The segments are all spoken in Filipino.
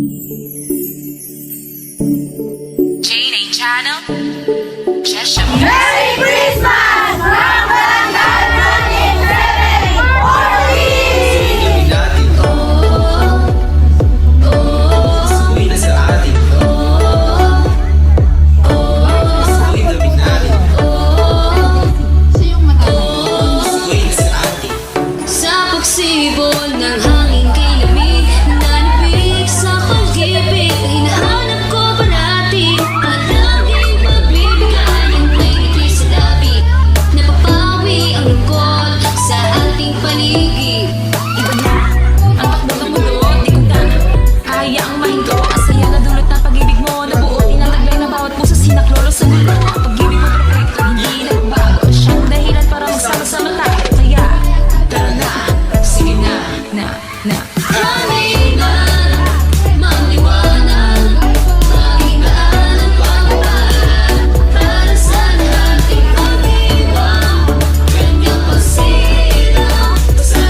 JNA Channel, Cheshire. Merry Christmas! From Barangay 187, Orly! Natin Uwi na sa atin Uwi gabi natin Uwi na sa atin Sa pagsibol ng hangin kilamig, nanabig sa pag-ibig, hinahanap ko parati at laging pagbibigay ang ngiti sa labi. Napapawi ang lungkot sa ating paligid. Iba na ang takbo ng mundo, di ko na kaya ang mahinto. Ang saya na dulot ng pag-ibig mo, nabuo tinataglay na bawat puso sinaklolo sa mundo. Ang pag-ibig mo perfecto, hindi nagbago. Siyang dahilan para magsama-sama tayo. Kaya tara na, sige na. Kailangan maliwanag, mahingaan ang pagpapala para sa ating pag-ibig. Kanyang pagsira sa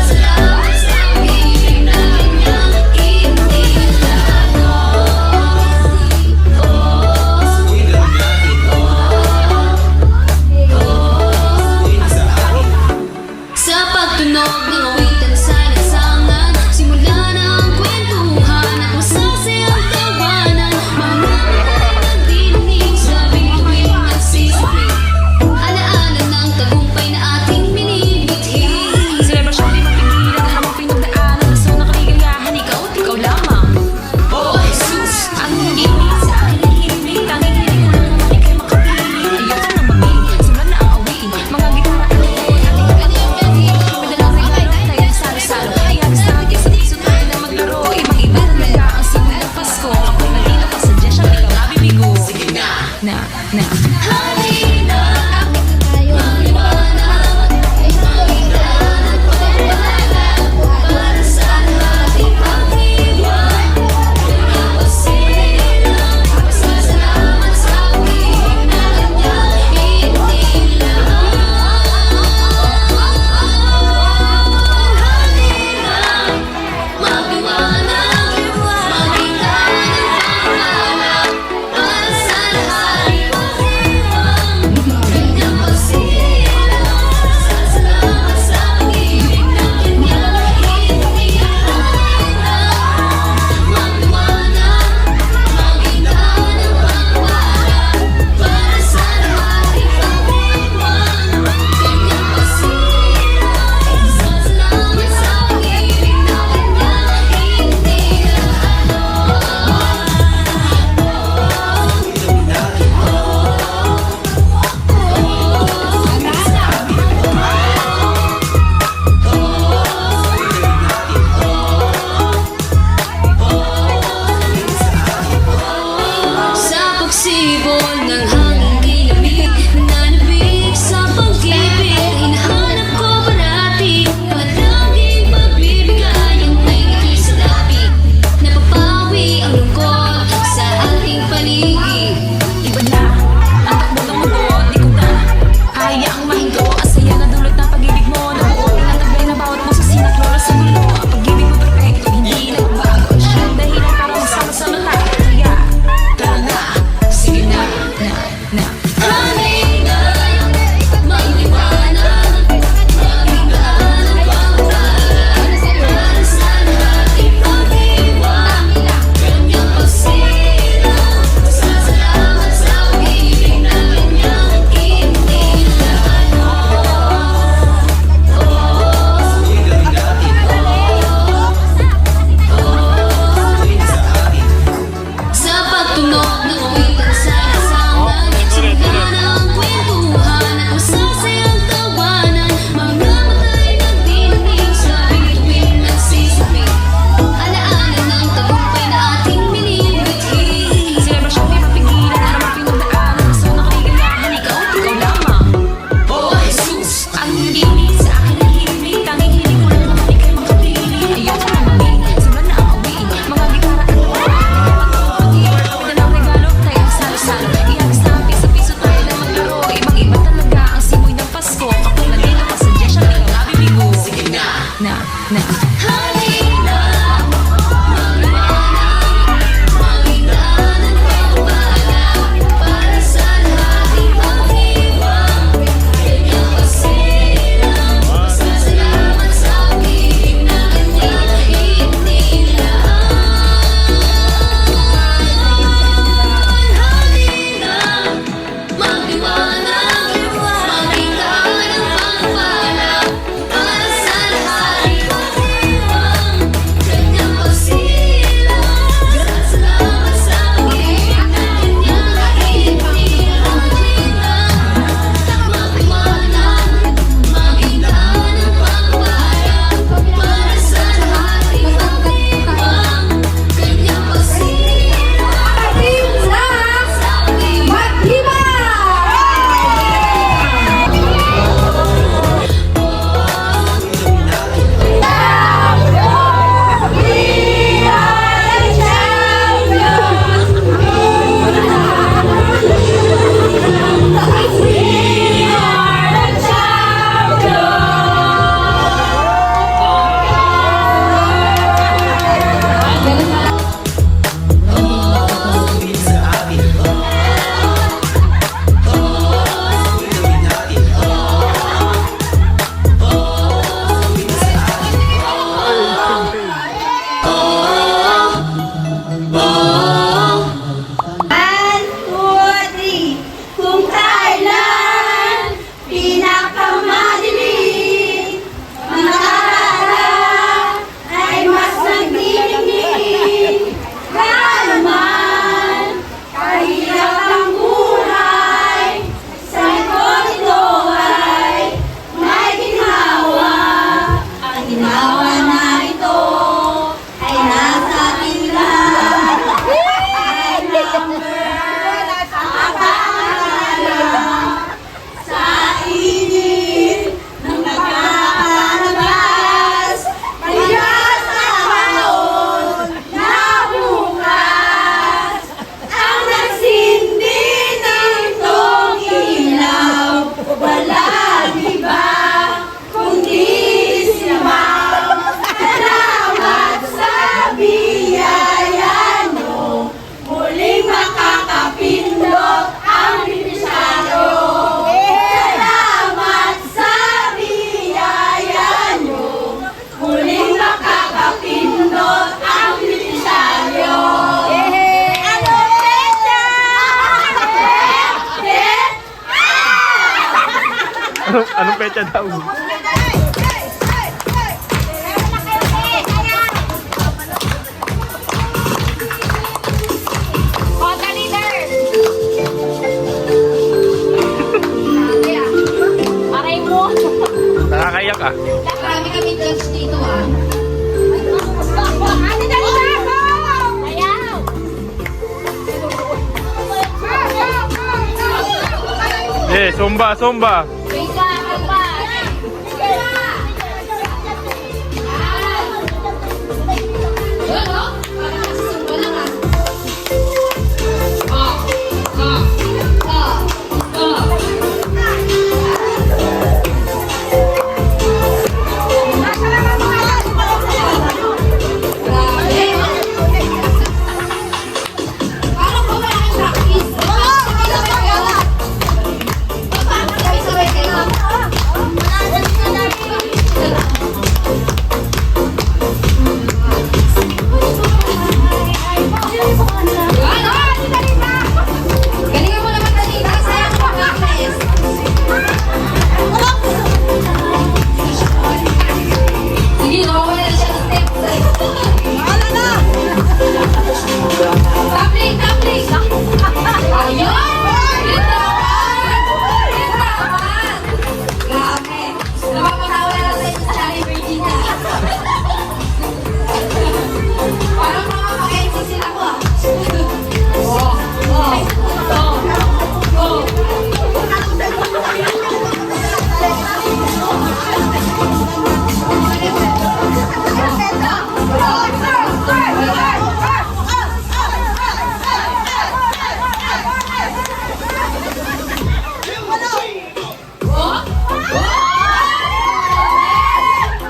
siya daw. Kota leader! Aray mo! Nakakayak ah. Marami kami judge dito ah. Ate Dalita! Ayaw! Eh, sumba, sumba. Wait lang, pa! Yun o! Parang nagsusumba lang ah. Parang ba wala kang practice? Sabay-sabay kayo. Ano? Galingan mo naman, Dalita. Sayang mo ang practice. Sige, nakawala na siya ng step. Ano na? Tapling, tapling. Ayun! Yun naman! Yun naman! Grabe. Napapatawa na sa inyo sa Charlie Virginia. Parang mga ka-NCC ako ah. Oh, oh, oh, oh.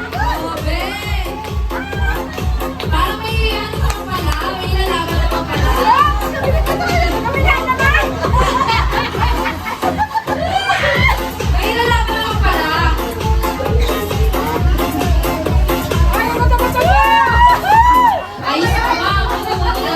Grabe! Parang may ano ka pala, may lalaban ka pala. May lalaban ka pala. Ayos ka ba? Ano ba na?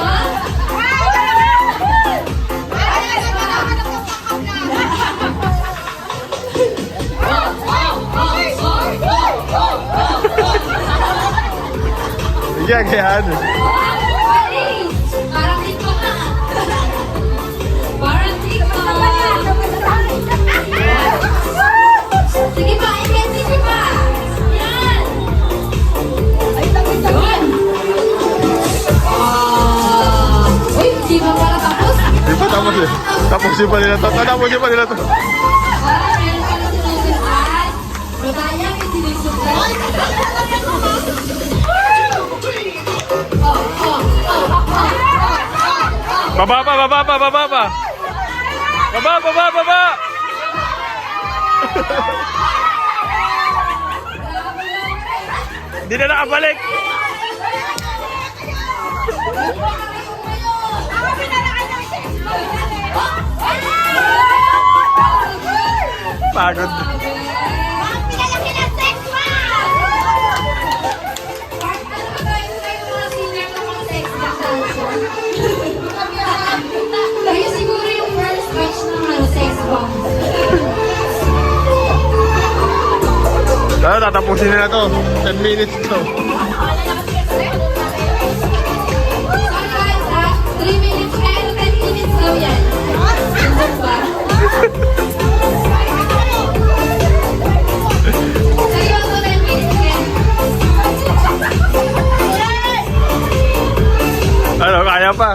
Yan, kayaan. Alis! Parang TikTok na. Parang TikTok. Sige pa, intensity pa. Yan. Yun. Uy, di ba pala tapos? Di pa tapos eh. Tapusin pa nila to. Tapusin pa nila to. Parang meron pala sinusundan. Babaya, may sinusundan. Baba pa, baba pa, baba pa. Baba, baba, baba. Hindi na nakabalik. Pagod. Pinalaki ng sex pa! Ano ba tayo mga senior na mga sex dancer? Tayo siguro yung first batch ng sex bomb. Tatapusin nila to. 10 minutes to. So guys, 3 minutes and 10 minutes daw yan. Sundok ba? Seryoso, 10 minutes yan. Ano, kaya pa.